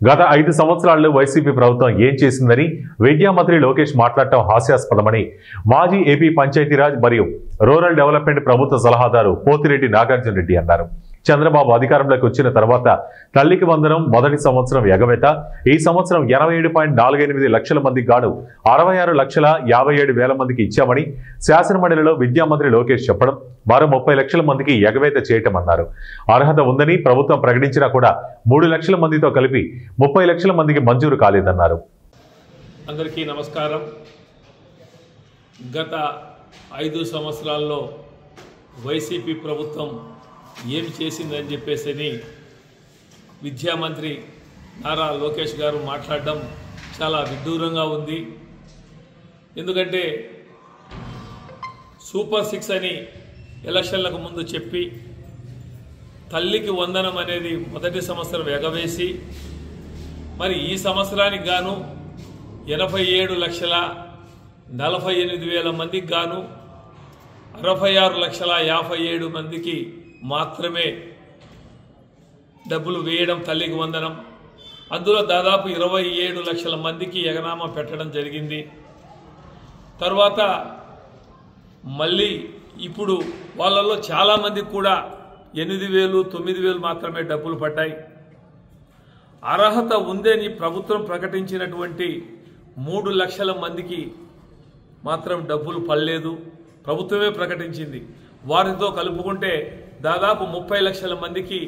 గత 5 సంవత్సరాల్లో వైసీపీ ప్రభుత్వం ఏం చేసిందని విద్యా మంత్రి లోకేష్ మాట్లాడటం హాస్యాస్పదమని మాజీ ఏపీ పంచాయతీరాజ్ మరియు రూరల్ డెవలప్మెంట్ ప్రభుత్వ సలహాదారు పోతిరెడ్డి నాగార్జున రెడ్డి అన్నారు. చంద్రబాబు అధికారంలోకి వచ్చిన తర్వాత తల్లికి వందనం మొదటి సంవత్సరం ఎగవేత, ఈ సంవత్సరం 87.48 లక్షల మందికి గాను 66,57,000 మందికి ఇచ్చామని శాసనమండలిలో విద్యామంత్రి లోకేష్ చెప్పడం, మరో 30 లక్షల మందికి ఎగవేత చేయటమన్నారు. అర్హత ఉందని ప్రభుత్వం ప్రకటించినా కూడా 3 లక్షల మందితో కలిపి 30 లక్షల మందికి మంజూరు కాలేదన్నారు. అందరికీ నమస్కారం. గత 5 సంవత్సరాల్లో వైసీపీ ప్రభుత్వం ఏం చేసిందని చెప్పేసి విద్యామంత్రి నారా లోకేష్ గారు మాట్లాడడం చాలా విడ్డూరంగా ఉంది. ఎందుకంటే సూపర్ 6 అని ఎలక్షన్లకు ముందు చెప్పి తల్లికి వందనం అనేది మొదటి సంవత్సరం ఎగవేసి మరి ఈ సంవత్సరానికి గాను 87,48,000 మందికి గాను 66,57,000 మందికి మాత్రమే డబ్బులు వేయడం తల్లికి వందనం. అందులో దాదాపు 27 లక్షల మందికి ఎగనామా పెట్టడం జరిగింది. తర్వాత మళ్ళీ ఇప్పుడు వాళ్ళల్లో చాలామందికి కూడా 8,000, 9,000 మాత్రమే డబ్బులు పడ్డాయి. అర్హత ఉందని ప్రభుత్వం ప్రకటించినటువంటి 3 లక్షల మందికి మాత్రం డబ్బులు పడలేదు. ప్రభుత్వమే ప్రకటించింది. వారితో కలుపుకుంటే దాదాపు 30 లక్షల మందికి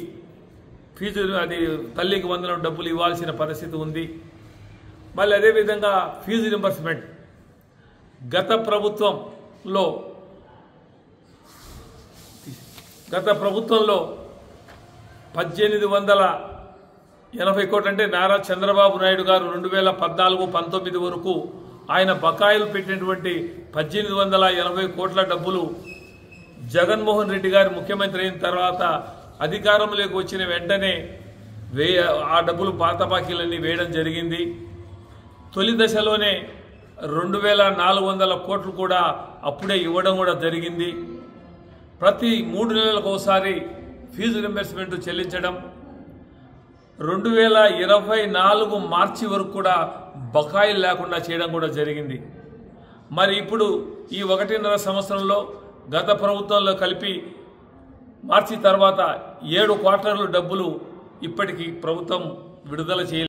ఫీజు అది తల్లికి వందనం డబ్బులు ఇవ్వాల్సిన పరిస్థితి ఉంది. మళ్ళీ అదేవిధంగా ఫీజు రింబర్స్మెంట్ గత ప్రభుత్వంలో 1,880 కోట్లు అంటే నారా చంద్రబాబు నాయుడు గారు 2014-19 వరకు ఆయన బకాయిలు పెట్టినటువంటి 1,880 కోట్ల డబ్బులు జగన్మోహన్ రెడ్డి గారు ముఖ్యమంత్రి అయిన తర్వాత అధికారంలోకి వచ్చిన వెంటనే ఆ డబ్బులు పాత బాకీలన్నీ వేయడం జరిగింది. తొలి దశలోనే 2,400 కోట్లు కూడా అప్పుడే ఇవ్వడం కూడా జరిగింది. ప్రతి 3 నెలలకు ఒకసారి ఫీజు రింబర్స్మెంట్ చెల్లించడం, 2024 మార్చి వరకు కూడా బకాయిలు లేకుండా చేయడం కూడా జరిగింది. మరి ఇప్పుడు ఈ 1.5 సంవత్సరంలో గత ప్రభుత్వంలో కలిపి మార్చి తర్వాత 7 క్వార్టర్లు డబ్బులు ఇప్పటికీ ప్రభుత్వం విడుదల చేయలేదు.